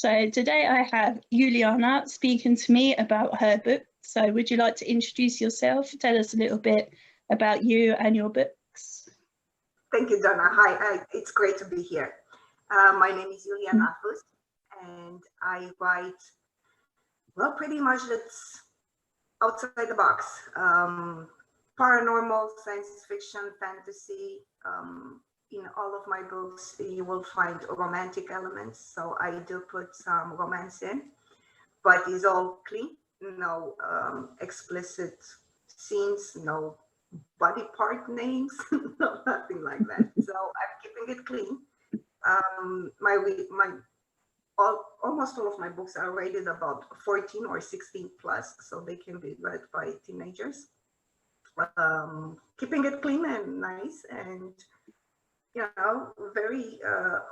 So today I have Iuliana speaking to me about her book. So would you like to introduce yourself? Tell us a little bit about you and your books. Thank you, Donna. Hi, it's great to be here. My name is Iuliana Foos, and I write, well, pretty much that's outside the box. Paranormal, science fiction, fantasy. In all of my books, you will find romantic elements. So I do put some romance in, but it's all clean. No explicit scenes, no body part names, no, nothing like that. So I'm keeping it clean. Almost all of my books are rated about 14 or 16 plus, so they can be read by teenagers. Keeping it clean and nice, and very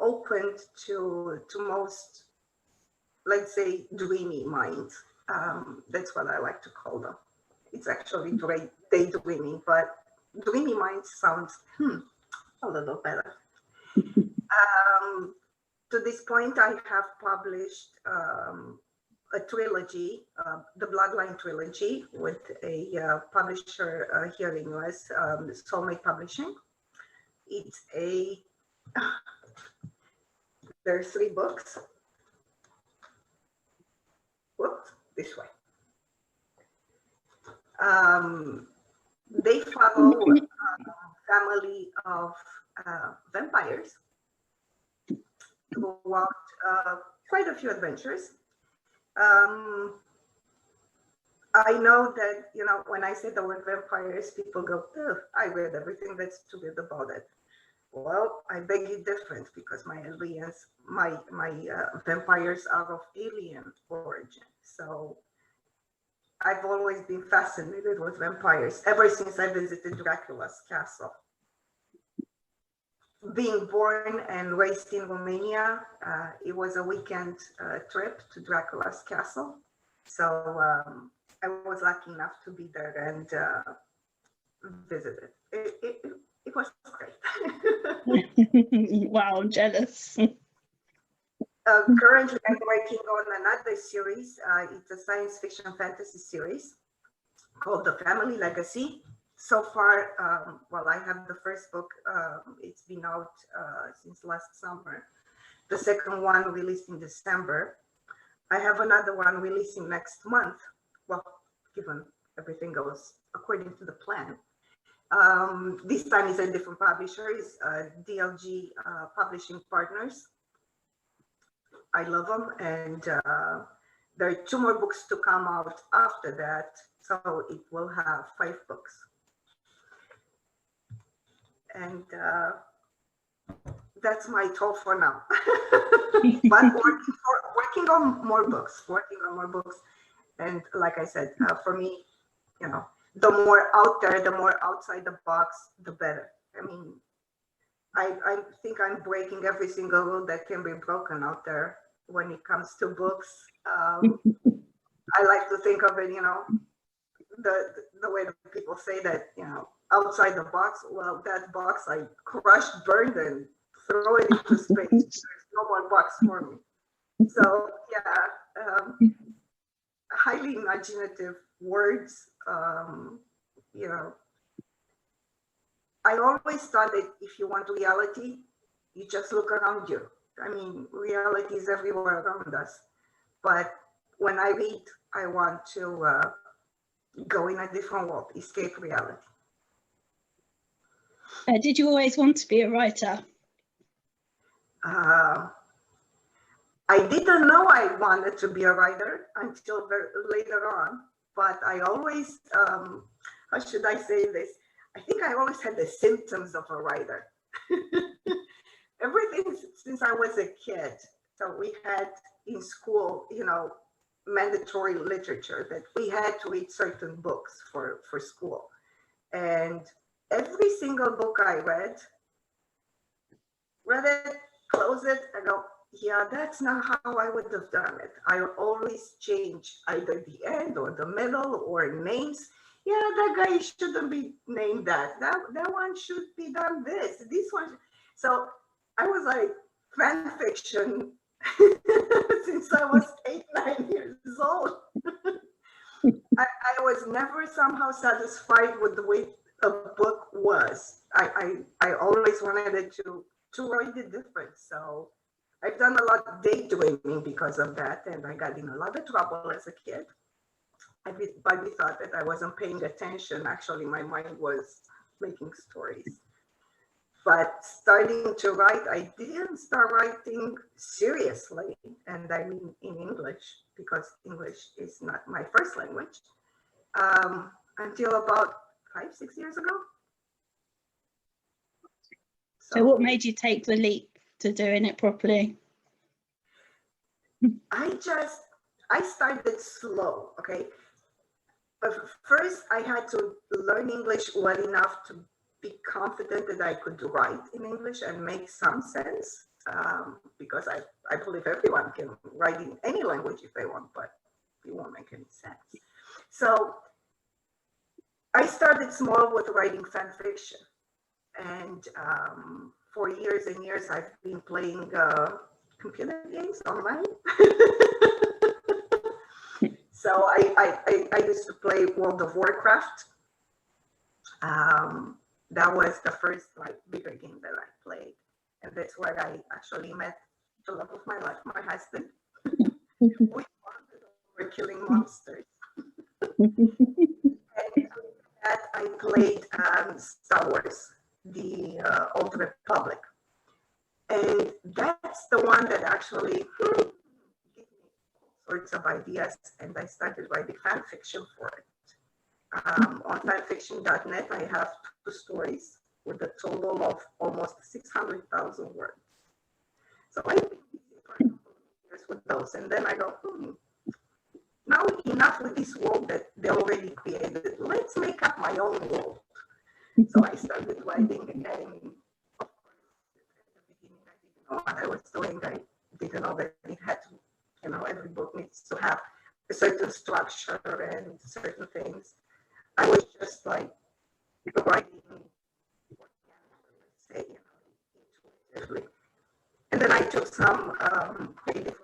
open to most, let's say, dreamy minds. That's what I like to call them. It's actually daydreaming, but dreamy minds sounds a little better. To this point, I have published a trilogy, the Bloodline trilogy, with a publisher here in US, Soulmate Publishing. It's there are 3 books. Whoops, this way. They follow a family of vampires throughout quite a few adventures. I know that, when I say the word vampires, people go, oh, I read everything that's too good about it. Well, I beg you different, because my aliens, my vampires are of alien origin. So I've always been fascinated with vampires ever since I visited Dracula's castle. Being born and raised in Romania, it was a weekend trip to Dracula's castle. So I was lucky enough to be there and visit it. It was great. Wow, I'm jealous. Currently, I'm working on another series. It's a science fiction fantasy series called The Family Legacy. So far, I have the first book. It's been out since last summer. The second one released in December. I have another one releasing next month. Well, given everything goes according to the plan. This time is a different publisher, is DLG Publishing Partners. I love them, and there are 2 more books to come out after that, so it will have 5 books. And that's my toll for now. But working on more books, and like I said, for me, the more out there, the more outside the box, the better. I mean, I think I'm breaking every single rule that can be broken out there when it comes to books. I like to think of it, the way that people say that, outside the box. Well, that box I crushed, burned, and throw it into space. There's no more box for me. So yeah, highly imaginative words. I always thought that if you want reality, you just look around you. I mean, reality is everywhere around us. But when I read, I want to go in a different world, escape reality. Did you always want to be a writer? I didn't know I wanted to be a writer until later on, but I always, how should I say this? I think I always had the symptoms of a writer. Everything since I was a kid. So we had in school, mandatory literature that we had to read certain books for school. And every single book I read it, close it, I go, yeah, that's not how I would have done it. I always change either the end or the middle or names. Yeah, that guy shouldn't be named that. That one should be done this one. So I was like fan fiction since since I was 8, 9 years old. I was never somehow satisfied with the way a book was. I always wanted it to write it different. So I've done a lot of daydreaming because of that, and I got in a lot of trouble as a kid. I thought that I wasn't paying attention. Actually, my mind was making stories. But starting to write, I didn't start writing seriously, and I mean in English, because English is not my first language, until about 5, 6 years ago. So what made you take the leap to doing it properly? I started slow, okay? But first, I had to learn English well enough to be confident that I could write in English and make some sense, because I believe everyone can write in any language if they want, but it won't make any sense. So I started small with writing fan fiction, and for years and years, I've been playing computer games online. So I used to play World of Warcraft. That was the first bigger game that I played, and that's where I actually met the love of my life, my husband. We bonded over killing monsters. And after that, I played Star Wars, the Old Republic, and that's the one that actually gave me all sorts of ideas, and I started writing fan fiction for it. On fanfiction.net, I have 2 stories with a total of almost 600,000 words. So I've been busy for a couple of years with those, and then I go, now enough with this world that they already created. Let's make up my own world. So I started writing, and of course, at the beginning, I didn't know what I was doing. I didn't know that it had to, every book needs to have a certain structure and certain things. I was just writing, say, intuitively. And then I took some creative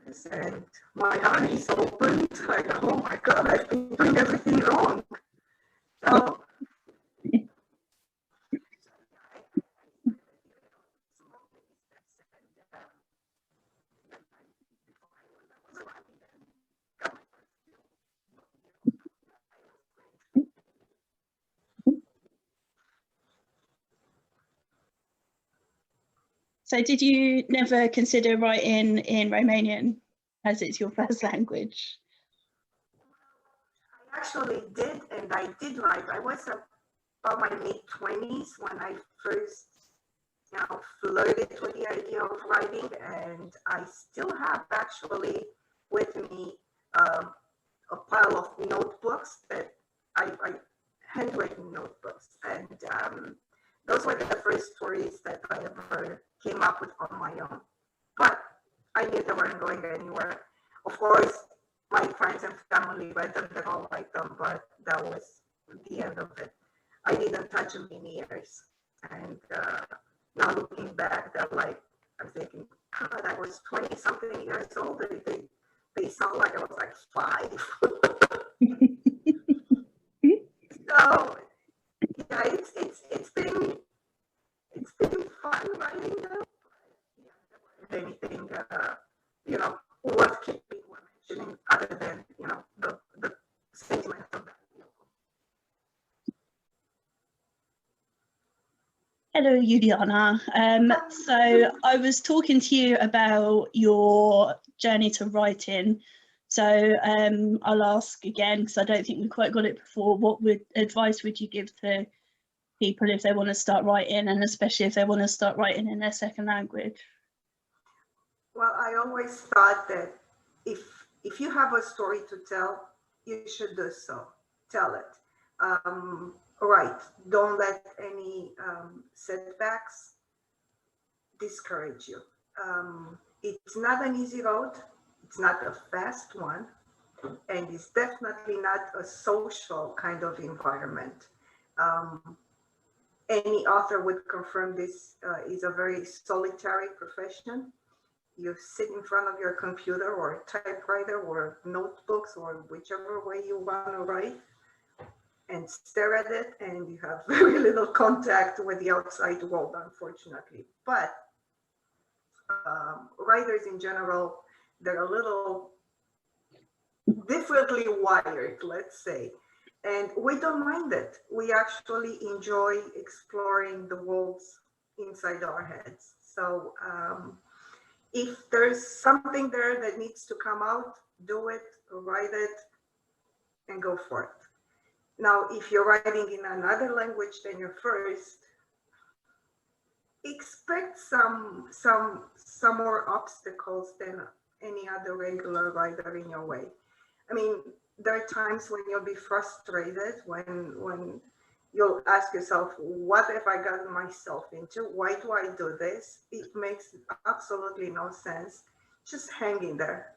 courses, and my eyes opened. I go, oh my God, I've been doing everything wrong. So, So did you never consider writing in Romanian as it's your first language? I actually did, and I did write. I was about my mid-20s when I first flirted with the idea of writing, and I still have actually with me a pile of notebooks that I handwritten notebooks, and those were the first stories that I ever came up with on my own. But I knew they weren't going anywhere. Of course, my friends and family read them, they all liked them, but that was the end of it. I didn't touch them in years. And now looking back, I'm thinking, God, I was 20-something years old. They sound like I was like 5. So yeah, it's been fun writing them. But anything worth keeping or mentioning other than the sentiment of that. Hello, Iuliana. So I was talking to you about your journey to writing. So I'll ask again, because I don't think we quite got it before. What advice would you give to people if they want to start writing, and especially if they want to start writing in their second language? Well, I always thought that if you have a story to tell, you should do so. Tell it. Right. Don't let any setbacks discourage you. It's not an easy road. It's not a fast one. And it's definitely not a social kind of environment. Any author would confirm this is a very solitary profession. you sit in front of your computer or typewriter or notebooks or whichever way you want to write and stare at it, and you have very little contact with the outside world, unfortunately. But writers in general, they're a little differently wired, let's say. And we don't mind it. We actually enjoy exploring the worlds inside our heads. So if there's something there that needs to come out, do it, write it, and go for it. Now, if you're writing in another language than your first, expect some more obstacles than any other regular writer in your way. I mean, there are times when you'll be frustrated, when you'll ask yourself, what have I gotten myself into? Why do I do this? It makes absolutely no sense. Just hang in there.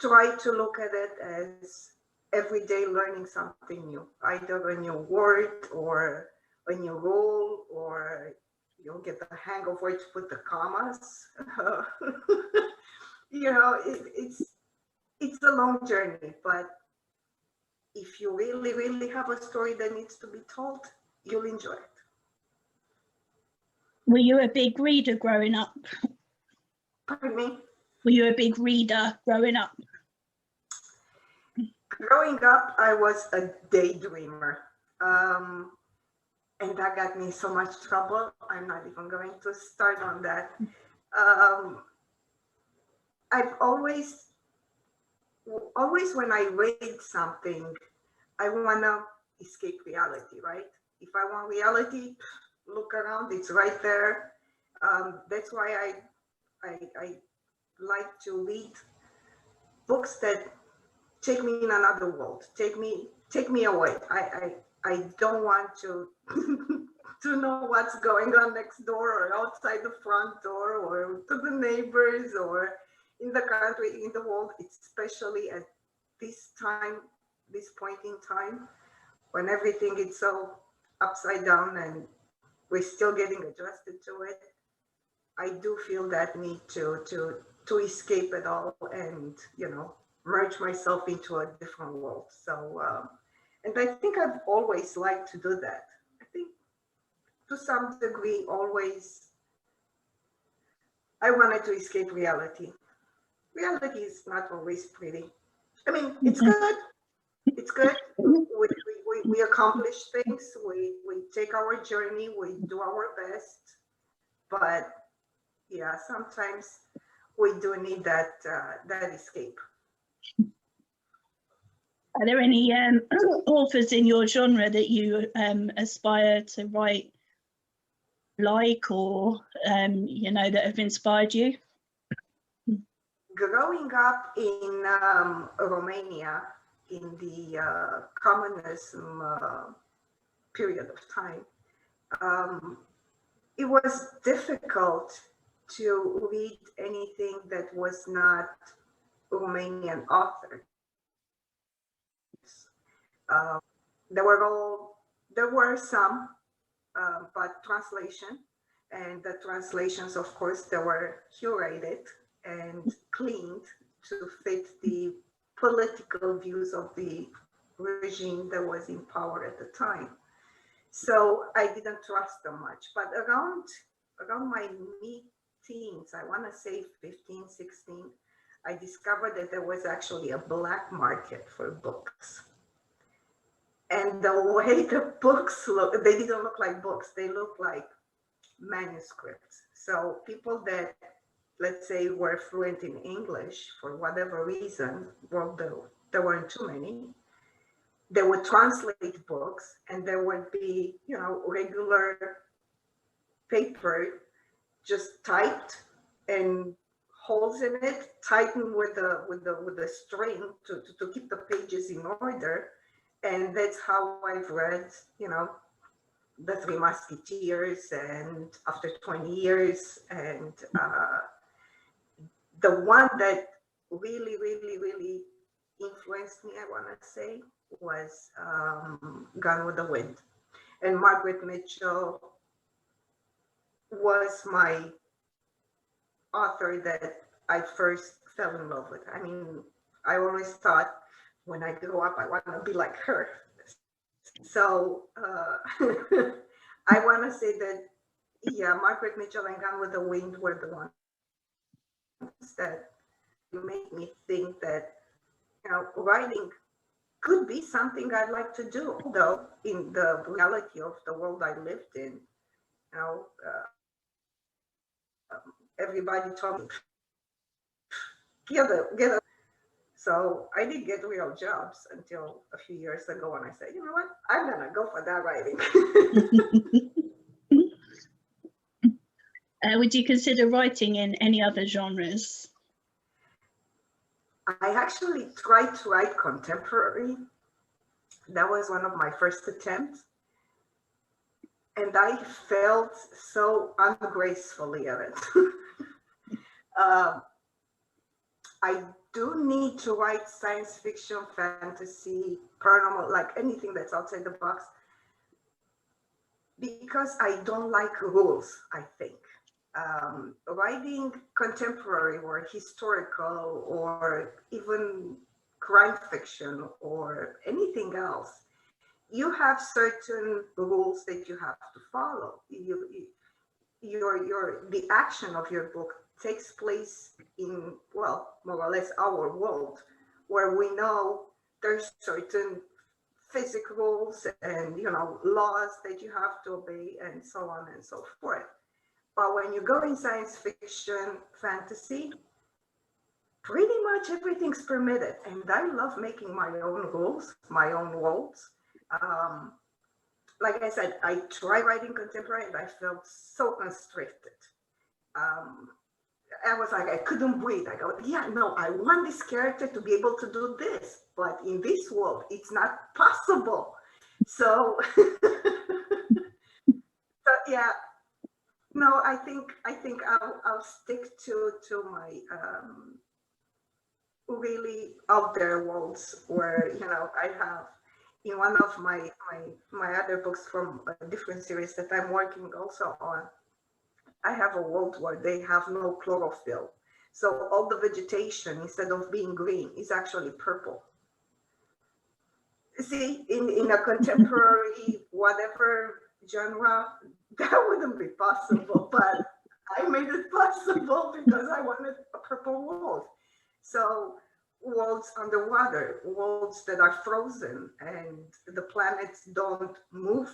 Try to look at it as every day learning something new, either a new word or a new rule, or you'll get the hang of where to put the commas. You know, it's a long journey, but if you really, really have a story that needs to be told, you'll enjoy it. Were you a big reader growing up? Pardon me? Were you a big reader growing up? Growing up, I was a daydreamer. And that got me so much trouble. I'm not even going to start on that. I've always when I read something, I want to escape reality, right? If I want reality, look around, it's right there. That's why I like to read books that take me in another world, take me away. I don't want to to know what's going on next door or outside the front door or to the neighbors or in the country, in the world, especially at this time, this point in time, when everything is so upside down and we're still getting adjusted to it. I do feel that need to escape it all and, you know, merge myself into a different world. So, and I think I've always liked to do that. I think to some degree, always, I wanted to escape reality. Reality is not always pretty. I mean, it's good. It's good. We accomplish things. We take our journey. We do our best. But yeah, sometimes we do need that escape. Are there any authors in your genre that you aspire to write like, or you know, that have inspired you? Growing up in Romania in the communism period of time, it was difficult to read anything that was not Romanian authors. There were some, but translation, and the translations, of course, they were curated and cleaned to fit the political views of the regime that was in power at the time. So I didn't trust them much. But around my mid-teens, I want to say 15, 16, I discovered that there was actually a black market for books. And the way the books look, they didn't look like books, they looked like manuscripts. So people that, let's say, were fluent in English for whatever reason, well, there weren't too many, they would translate books, and there would be, you know, regular paper just typed and holes in it, tightened with the string to keep the pages in order. And that's how I've read, you know, The Three Musketeers, and After 20 Years, and the one that really, really, really influenced me, I want to say, was Gone with the Wind. And Margaret Mitchell was my author that I first fell in love with. I mean, I always thought when I grow up, I want to be like her. So I want to say that, yeah, Margaret Mitchell and Gone with the Wind were the ones that make me think that, writing could be something I'd like to do. Although in the reality of the world I lived in, everybody told me, get a. So I did get real jobs until a few years ago, and I said, you know what, I'm gonna go for that writing. Would you consider writing in any other genres? I actually tried to write contemporary. That was one of my first attempts. And I failed so ungracefully at it. I do need to write science fiction, fantasy, paranormal, like anything that's outside the box, because I don't like rules, I think. Writing contemporary or historical or even crime fiction or anything else, you have certain rules that you have to follow. The action of your book takes place in, well, more or less our world, where we know there's certain physics rules and laws that you have to obey and so on and so forth. But when you go in science fiction, fantasy, pretty much everything's permitted. And I love making my own rules, my own worlds. Like I said, I tried writing contemporary and I felt so constricted. I was like, I couldn't breathe. I go, yeah, no, I want this character to be able to do this, but in this world, it's not possible. So, yeah, no, I think I'll stick to my really out there worlds where I have in one of my other books from a different series that I'm working also on. I have a world where they have no chlorophyll. So all the vegetation, instead of being green, is actually purple. See, in a contemporary, whatever genre, that wouldn't be possible, but I made it possible because I wanted a purple world. So worlds underwater, worlds that are frozen and the planets don't move.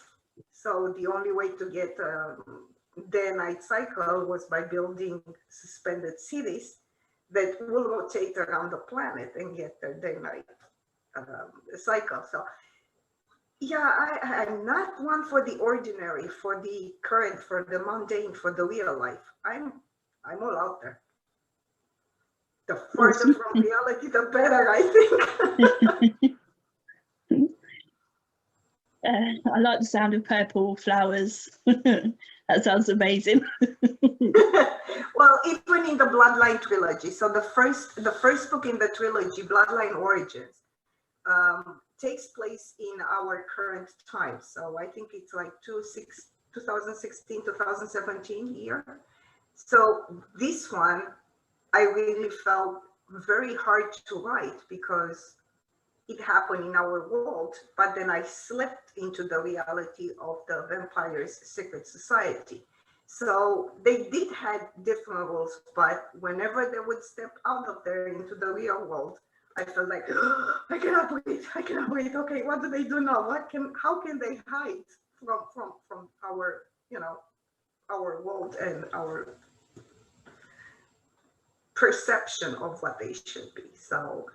So the only way to get day-night cycle was by building suspended cities that will rotate around the planet and get their day-night cycle. So yeah, I'm not one for the ordinary, for the current, for the mundane, for the real life. I'm all out there. The further from reality, the better, I think. I like the sound of purple flowers. That sounds amazing. Well, even in the Bloodline trilogy, so the first book in the trilogy, Bloodline Origins, takes place in our current time. So I think it's like 2016, 2017 year. So this one, I really felt very hard to write because it happened in our world, but then I slipped into the reality of the Vampire's Secret Society. So they did have different rules, but whenever they would step out of there into the real world, I felt like, oh, I cannot breathe. Okay, what do they do now? How can they hide from our, our world and our perception of what they should be? So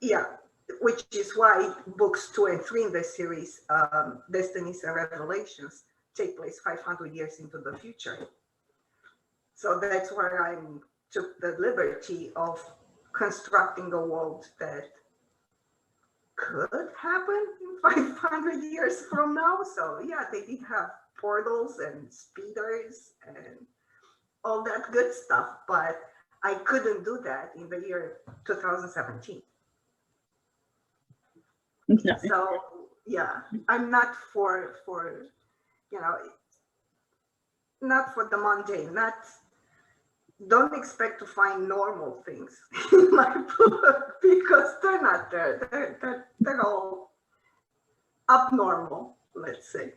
yeah, which is why books 2 and 3 in the series, Destinies and Revelations, take place 500 years into the future. So that's where I took the liberty of constructing a world that could happen in 500 years from now. So yeah, they did have portals and speeders and all that good stuff, but I couldn't do that in the year 2017. No. So yeah, I'm not for not for the mundane, not don't expect to find normal things in my book because they're not there. They're all abnormal, let's say.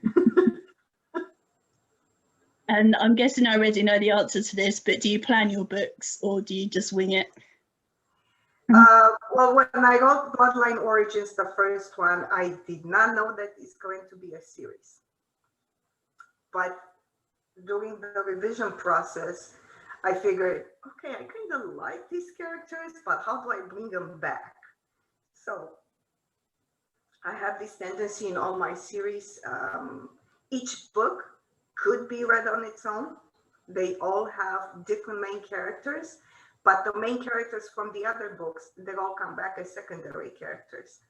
And I'm guessing I already know the answer to this, but do you plan your books or do you just wing it? Well, when I wrote Bloodline Origins, the first one, I did not know that it's going to be a series. But during the revision process, I figured, okay, I kind of like these characters, but how do I bring them back? So I have this tendency in all my series. Each book could be read on its own. They all have different main characters, but the main characters from the other books, they all come back as secondary characters.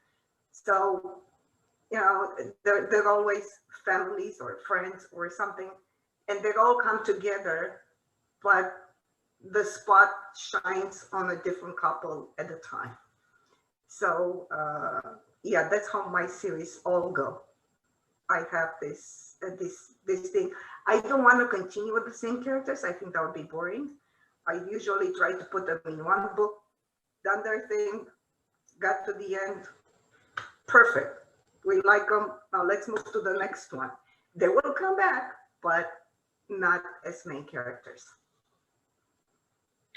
So, you know, they're always families or friends or something, and they all come together, but the spot shines on a different couple at a time. So, yeah, that's how my series all go. I have this thing. I don't want to continue with the same characters. I think that would be boring. I usually try to put them in one book, done their thing, got to the end, perfect. We like them. Now let's move to the next one. They will come back, but not as main characters.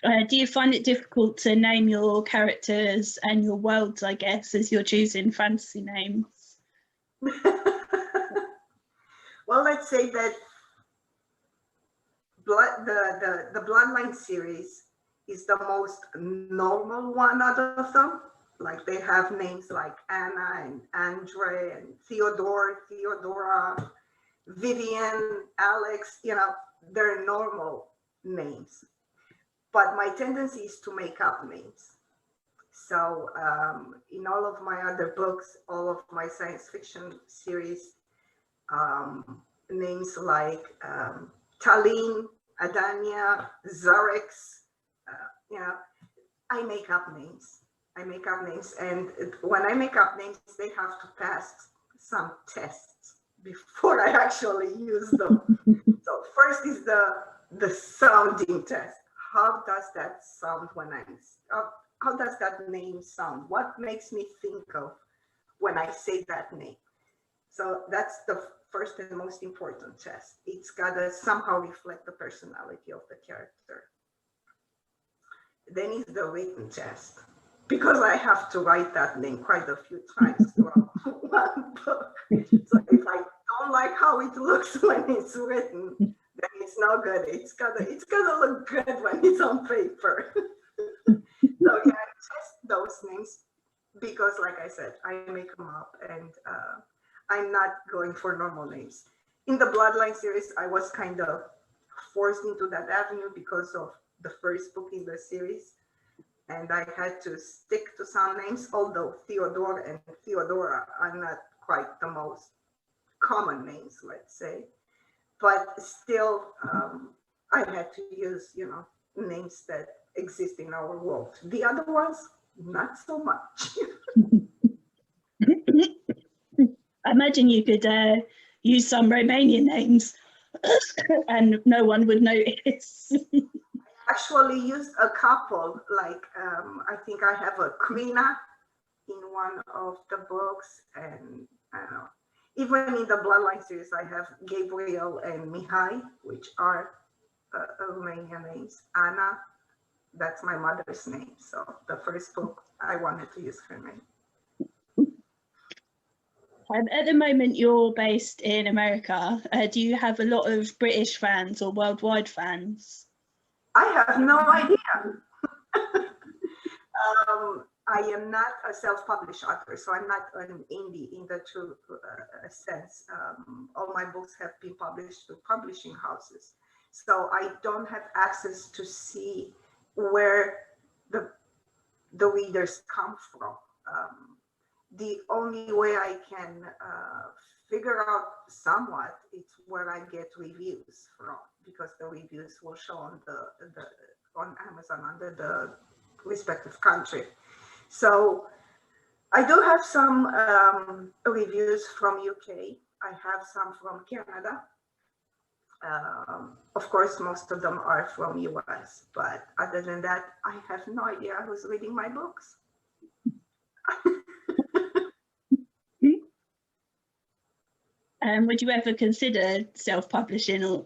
Do you find it difficult to name your characters and your worlds, I guess, as you're choosing fantasy names? Well, let's say that the Bloodline series is the most normal one out of them. Like they have names like Anna and Andre and Theodore, Theodora, Vivian, Alex, you know, they're normal names. But my tendency is to make up names. So in all of my other books, all of my science fiction series, names like Tallinn, Adania, Zarex, you know, I make up names. I make up names, and when I make up names, they have to pass some tests before I actually use them. So first is the sounding test. How does that sound when how does that name sound? What makes me think of when I say that name? So that's the first and most important test. It's got to somehow reflect the personality of the character. Then is the written test, because I have to write that name quite a few times throughout one book. So if I don't like how it looks when it's written, then it's no good. It's gotta look good when it's on paper. So yeah, I test those names because, like I said, I make them up, and I'm not going for normal names. In the Bloodline series, I was kind of forced into that avenue because of the first book in the series, and I had to stick to some names, although Theodore and Theodora are not quite the most common names, let's say. But still, I had to use, you know, names that exist in our world. The other ones, not so much. I imagine you could use some Romanian names and no one would notice. Actually used a couple, like I think I have a Krina in one of the books, and I don't know, even in the Bloodline series, I have Gabriel and Mihai, which are Romanian names. Anna, that's my mother's name. So the first book, I wanted to use her name. At the moment, you're based in America. Do you have a lot of British fans or worldwide fans? I have no idea. I am not a self-published author, so I'm not an indie in the true sense. All my books have been published through publishing houses, so I don't have access to see where the readers come from. The only way I can figure out somewhat is where I get reviews from, because the reviews will show on on Amazon under the respective country. So I do have some reviews from UK. I have some from Canada. Of course, most of them are from US, but other than that, I have no idea who's reading my books. Would you ever consider self-publishing or?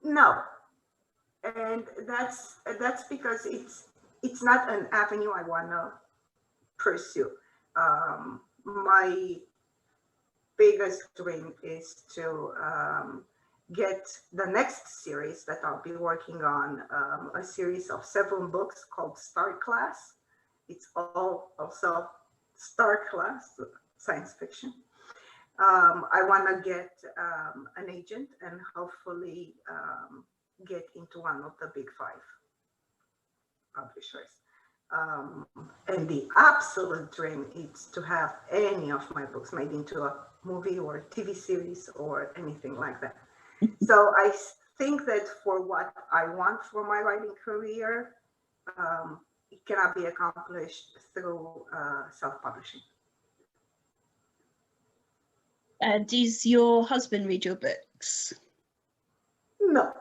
No, and that's because it's not an avenue I want to pursue. My biggest dream is to get the next series that I'll be working on, a series of 7 books called Star Class. It's all also Star Class science fiction. I want to get an agent and hopefully get into one of the big 5 publishers. And the absolute dream is to have any of my books made into a movie or TV series or anything like that. So I think that for what I want for my writing career, it cannot be accomplished through self-publishing. Does your husband read your books? No.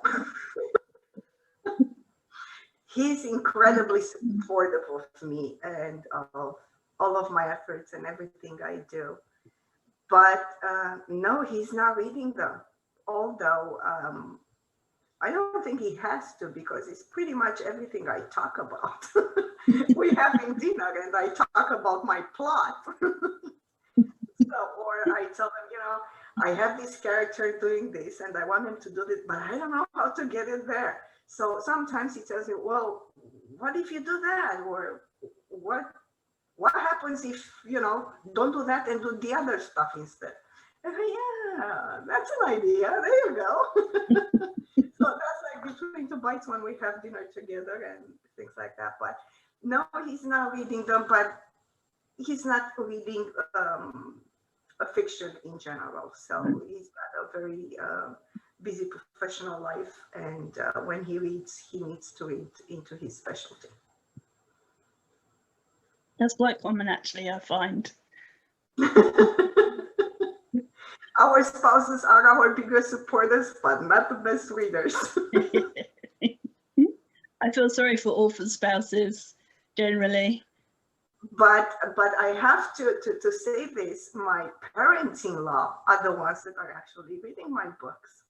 He's incredibly supportive of me and of all of my efforts and everything I do. But no, he's not reading them. Although I don't think he has to, because it's pretty much everything I talk about. We're having dinner and I talk about my plot. Or I tell him, you know, I have this character doing this and I want him to do this, but I don't know how to get it there. So sometimes he tells me, well, what if you do that? Or what happens if, you know, don't do that and do the other stuff instead? And I go, yeah, that's an idea. There you go. So that's like between 2 bites when we have dinner together and things like that. But no, he's not reading them, but he's not reading a fiction in general. So he's got a very busy professional life, and when he reads, he needs to read into his specialty. That's quite common, actually, I find. Our spouses are our biggest supporters, but not the best readers. I feel sorry for orphan spouses generally. But I have to say this, my parents-in-law are the ones that are actually reading my books.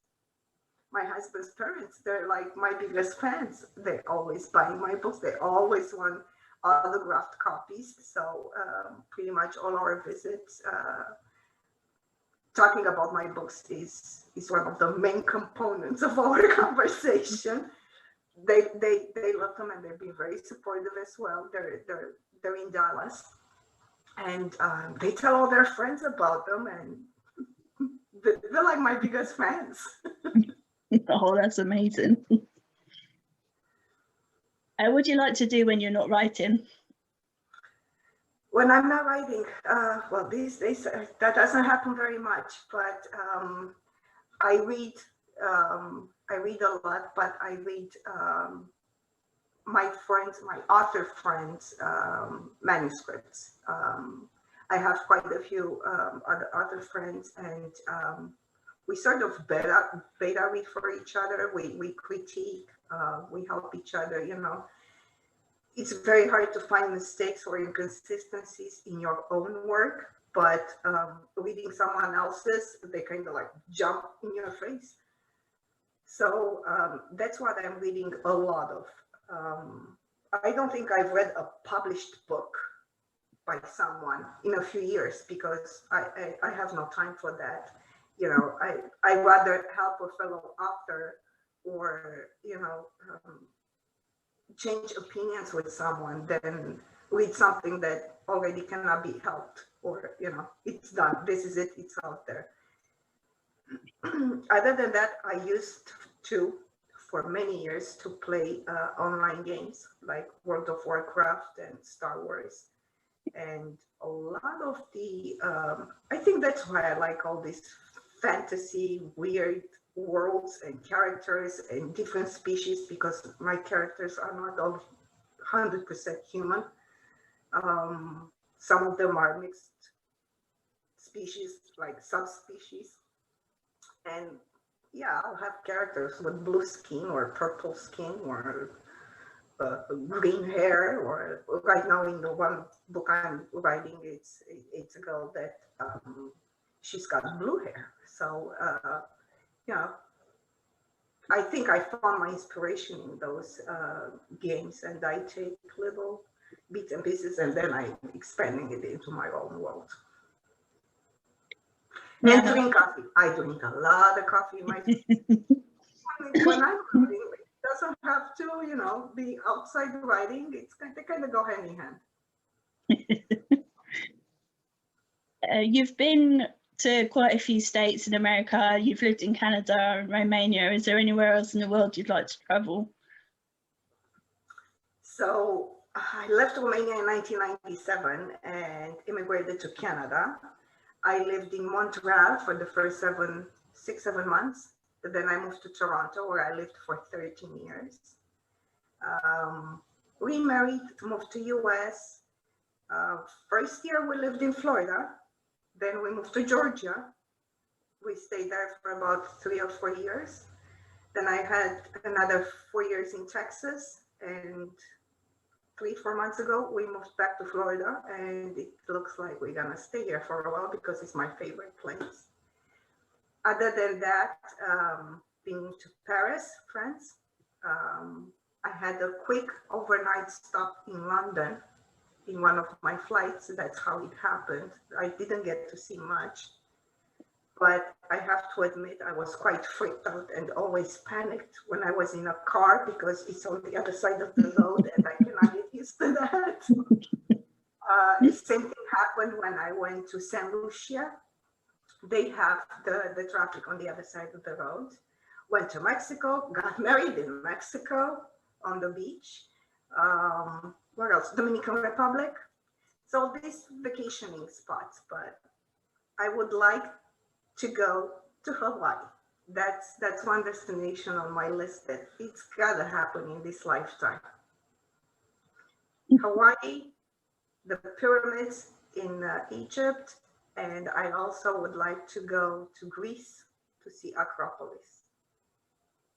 My husband's parents, they're like my biggest fans. They always buy my books. They always want autographed copies. So pretty much all our visits, talking about my books is one of the main components of our conversation. They love them and they've been very supportive as well. They're in Dallas, and they tell all their friends about them, and they're like my biggest fans. Oh, that's amazing. What do you like to do when you're not writing? When I'm not writing, well, these days that doesn't happen very much, but I read a lot, but I read my author friends' manuscripts. I have quite a few other friends, and we sort of beta read for each other. We critique, we help each other, you know. It's very hard to find mistakes or inconsistencies in your own work, but reading someone else's, they kind of like jump in your face. So that's what I'm reading a lot of. I don't think I've read a published book by someone in a few years, because I have no time for that. You know, I rather help a fellow author, or, you know, change opinions with someone than read something that already cannot be helped, or, you know, it's done. This is it. It's out there. Other than that, I used to, for many years, to play online games like World of Warcraft and Star Wars. And a lot of the, I think that's why I like all these fantasy, weird worlds and characters and different species, because my characters are not all 100% human. Some of them are mixed species, like subspecies. And yeah, I'll have characters with blue skin or purple skin or green hair. Or right now in the one book I'm writing, it's a girl that she's got blue hair. So yeah, I think I found my inspiration in those games, and I take little bits and pieces, and then I'm expanding it into my own world. Yeah. And drink coffee. I drink a lot of coffee. When I'm writing, it doesn't have to, be outside writing. They kind of go hand in hand. You've been to quite a few states in America. You've lived in Canada and Romania. Is there anywhere else in the world you'd like to travel? So I left Romania in 1997 and immigrated to Canada. I lived in Montreal for the first 6-7 months. But then I moved to Toronto, where I lived for 13 years. Remarried, moved to US. First year we lived in Florida. Then we moved to Georgia. We stayed there for about 3 or 4 years. Then I had another 4 years in Texas, and 3-4 months ago, we moved back to Florida, and it looks like we're gonna stay here for a while because it's my favorite place. Other than that, been to Paris, France. I had a quick overnight stop in London in one of my flights. That's how it happened. I didn't get to see much, but I have to admit I was quite freaked out and always panicked when I was in a car because it's on the other side of the road and I cannot get used to that. Same thing happened when I went to St. Lucia. They have the traffic on the other side of the road. Went to Mexico, got married in Mexico on the beach. Where else? Dominican Republic. So these vacationing spots, but I would like to go to Hawaii. That's one destination on my list that it's gotta happen in this lifetime. Hawaii, the pyramids in Egypt, and I also would like to go to Greece to see Acropolis.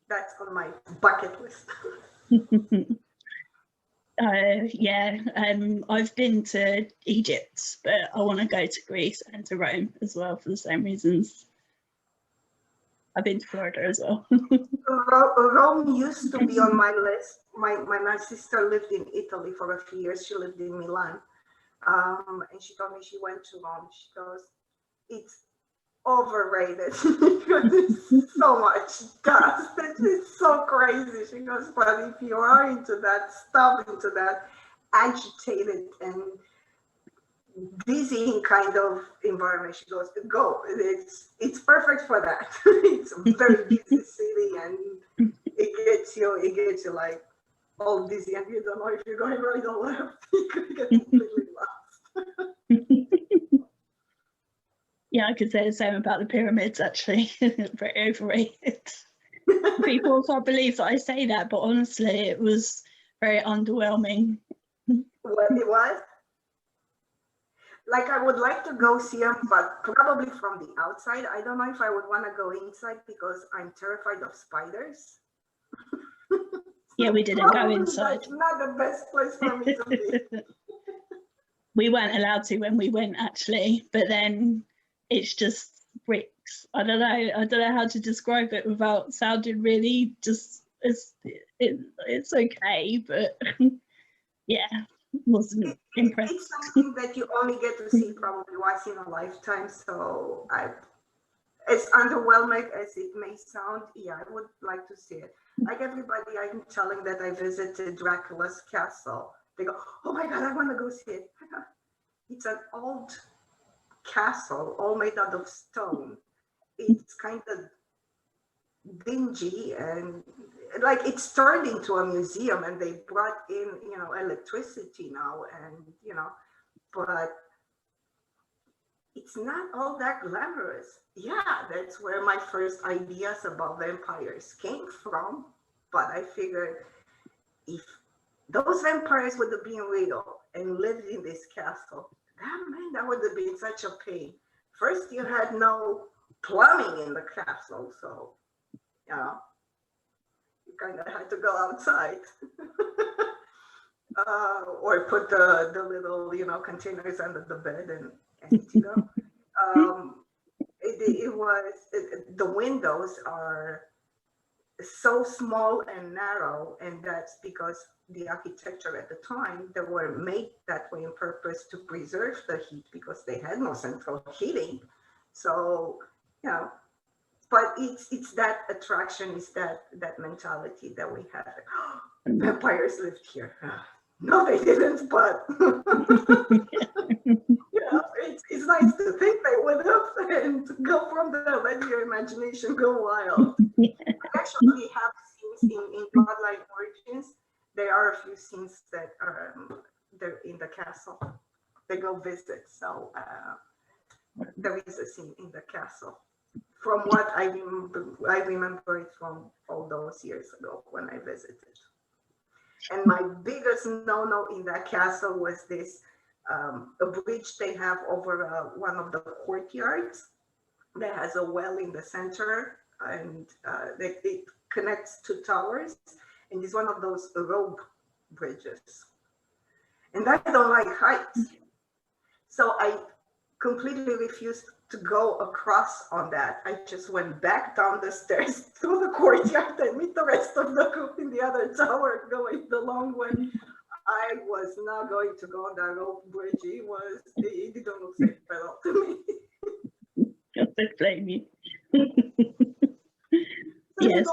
That's on my bucket list. Yeah, I've been to Egypt, but I want to go to Greece and to Rome as well for the same reasons. I've been to Florida as well. Rome used to be on my list. My sister lived in Italy for a few years. She lived in Milan. And she told me she went to Rome. She goes, it's overrated because it's so much dust. It's so crazy. She goes, but if you are into that stuff, into that agitated and dizzying kind of environment, she goes, go. It's perfect for that. It's a very busy city, and it gets you like all dizzy, and you don't know if you're going right or left. You could get completely lost. Yeah, I could say the same about the pyramids, actually. Very overrated. People can't believe that I say that, but honestly, it was very underwhelming. What it was? Like, I would like to go see them, but probably from the outside. I don't know if I would want to go inside because I'm terrified of spiders. Yeah, we didn't go inside. That's not the best place for me to be. We weren't allowed to when we went, actually, but then it's just bricks. I don't know how to describe it without sounding really just it's okay, but yeah, wasn't impressed. It's something that you only get to see probably once in a lifetime, so as underwhelming as it may sound, yeah, I would like to see it. Like everybody I'm telling that I visited Dracula's castle, they go, oh my God, I want to go see it. It's an old castle, all made out of stone. It's kind of dingy and like it's turned into a museum, and they brought in, electricity now, and but it's not all that glamorous. Yeah, that's where my first ideas about vampires came from. But I figured if those vampires would have been real and lived in this castle, that would have been such a pain. First, you had no plumbing in the castle, so you know, you kind of had to go outside. Or put the little, you know, containers under the bed and to go. The windows are so small and narrow, and that's because the architecture at the time, they were made that way on purpose to preserve the heat because they had no central heating. So, you know, but it's that attraction, is that mentality that we have. Vampires lived here. No, they didn't, but yeah, it's nice to think they would have, and go from there, let your imagination go wild. Yeah. I actually have scenes in Bloodline Origins. There are a few scenes that are they're in the castle. They go visit, so there is a scene in the castle. From what I remember it from all those years ago when I visited. And my biggest no-no in that castle was this a bridge they have over one of the courtyards that has a well in the center, and it connects two towers, and it's one of those rope bridges. And I don't like heights, so I completely refused to go across on that. I just went back down the stairs through the courtyard and meet the rest of the group in the other tower going the long way. I was not going to go on that rope bridge. It didn't look safe at all to me. I don't blame you. So Yeah,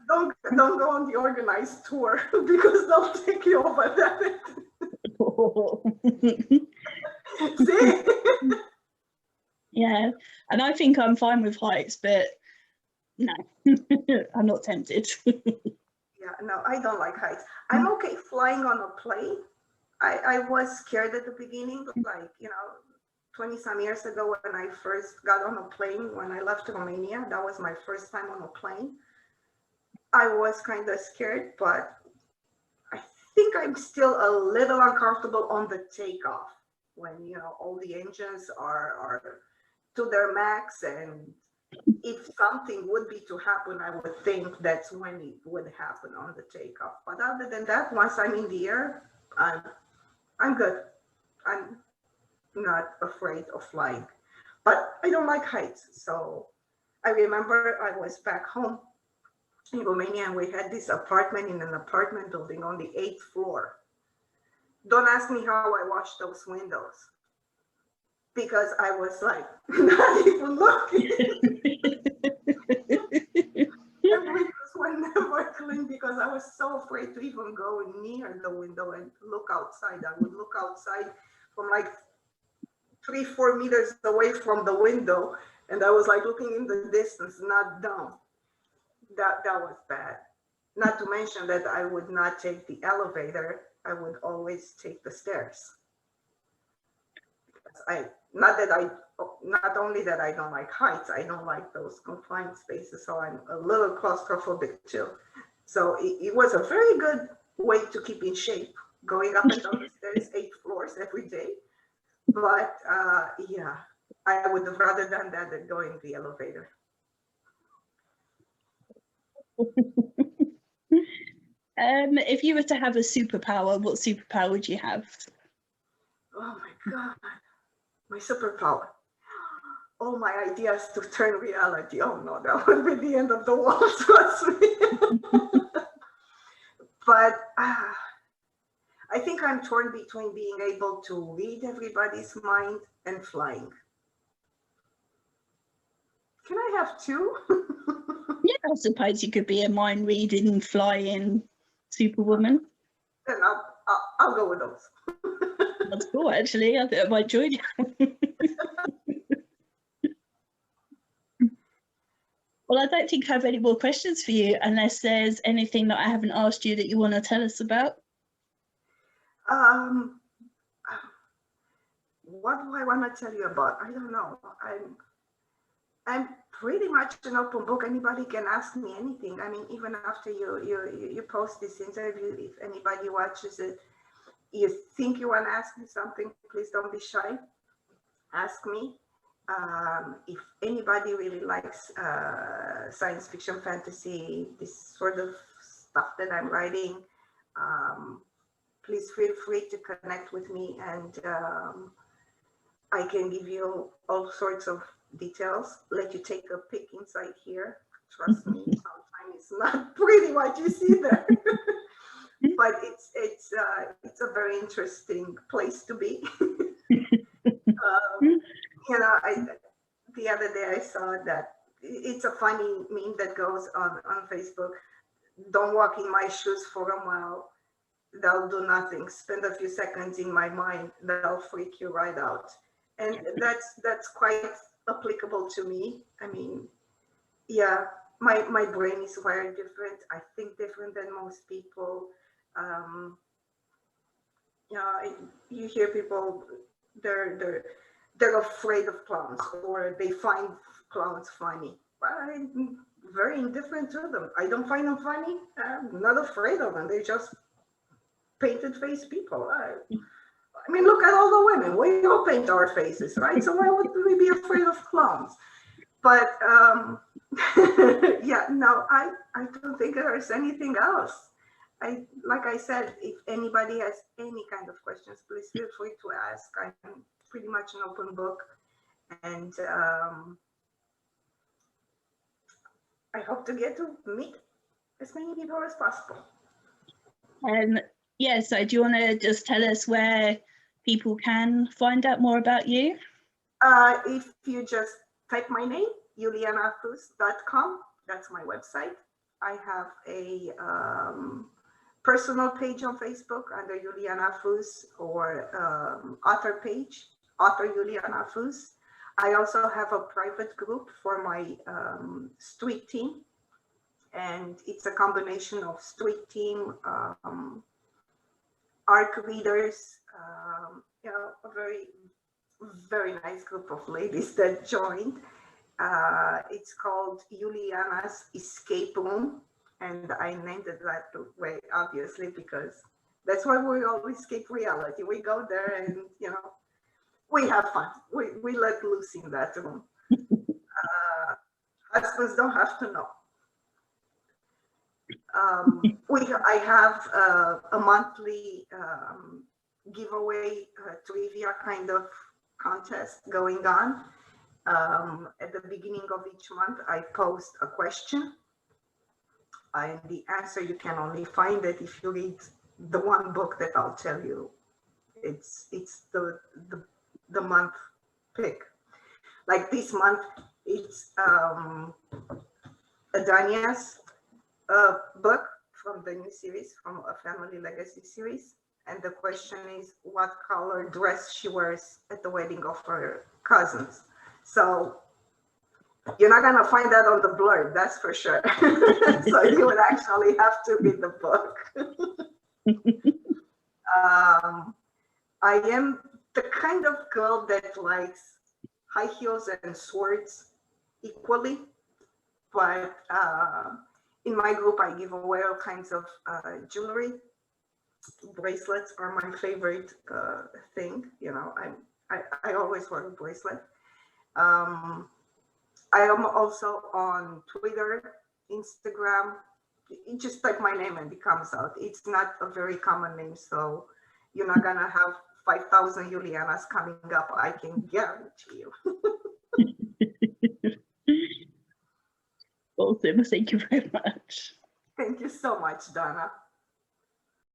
don't go on the organized tour because they'll take you over that. See? Yeah, and I think I'm fine with heights, but no, I'm not tempted. Yeah, no, I don't like heights. I'm okay flying on a plane. I was scared at the beginning, like, you know, 20 some years ago when I first got on a plane, when I left Romania. That was my first time on a plane. I was kind of scared, but I think I'm still a little uncomfortable on the takeoff when, you know, all the engines are to their max, and if something would be to happen, I would think that's when it would happen on the takeoff. But other than that, once I'm in the air, I'm good. I'm not afraid of flying, but I don't like heights. So I remember I was back home in Romania, and we had this apartment in an apartment building on the 8th floor. Don't ask me how I washed those windows, because I was like, not even looking. The windows were never clean because I was so afraid to even go near the window and look outside. I would look outside from like 3-4 meters away from the window, and I was like looking in the distance, not down. That was bad. Not to mention that I would not take the elevator. I would always take the stairs. Not only that I don't like heights, I don't like those confined spaces, so I'm a little claustrophobic too. So it was a very good way to keep in shape, going up and down the stairs 8 floors every day. But yeah, I would have rather done that than going the elevator. If you were to have a superpower, what superpower would you have? Oh my God, my superpower. All my ideas to turn reality. Oh no, that would be the end of the world, trust me. But I think I'm torn between being able to read everybody's mind and flying. Can I have two? Yeah, I suppose you could be a mind reading, flying superwoman. Then I'll go with those. That's cool, actually. I think I might join you. Well, I don't think I have any more questions for you, unless there's anything that I haven't asked you that you want to tell us about. What do I want to tell you about? I don't know. I'm pretty much an open book. Anybody can ask me anything. I mean, even after you post this interview, if anybody watches it, you think you want to ask me something, please don't be shy. Ask me. If anybody really likes science fiction, fantasy, this sort of stuff that I'm writing, please feel free to connect with me, and I can give you all sorts of details, let you take a peek inside here. Trust me, sometimes it's not pretty what you see there. But it's a very interesting place to be. You know, the other day I saw that it's a funny meme that goes on Facebook. Don't walk in my shoes for a mile. They'll do nothing. Spend a few seconds in my mind. They'll freak you right out. And that's quite applicable to me. I mean, yeah, my brain is wired different. I think different than most people. Yeah, you hear people, they're afraid of clowns, or they find clowns funny. But I'm very indifferent to them. I don't find them funny. I'm not afraid of them. They're just painted face people. I mean, look at all the women. We all paint our faces, right? So why would we be afraid of clowns? But yeah, no, I don't think there's anything else. Like I said, if anybody has any kind of questions, please feel free to ask. I'm pretty much an open book, and I hope to get to meet as many people as possible. Yeah, so do you want to just tell us where people can find out more about you? If you just type my name, iulianafoos.com, that's my website. I have a personal page on Facebook under Iuliana Foos, or author page, author Iuliana Foos. I also have a private group for my street team, and it's a combination of street team, ARC readers, you know, a very, very nice group of ladies that joined. It's called Iuliana's Escape Room, and I named it that way, obviously, because that's why we all escape reality. We go there and, you know, we have fun. We let loose in that room. Husbands don't have to know. I have a monthly giveaway trivia kind of contest going on. At the beginning of each month, I post a question, and the answer, you can only find it if you read the one book that I'll tell you. It's the month pick. Like this month, it's Adania's book from the new series, from a Family Legacy series. And the question is what color dress she wears at the wedding of her cousins. So you're not gonna find that on the blurb, that's for sure. So you would actually have to read the book. I am the kind of girl that likes high heels and swords equally, but in my group, I give away all kinds of jewelry. Bracelets are my favorite thing. You know, I always wear a bracelet. I am also on Twitter, Instagram. You just type my name and it comes out. It's not a very common name, so you're not gonna have 5,000 Iulianas coming up, I can guarantee you. Awesome, thank you very much. Thank you so much, Donna.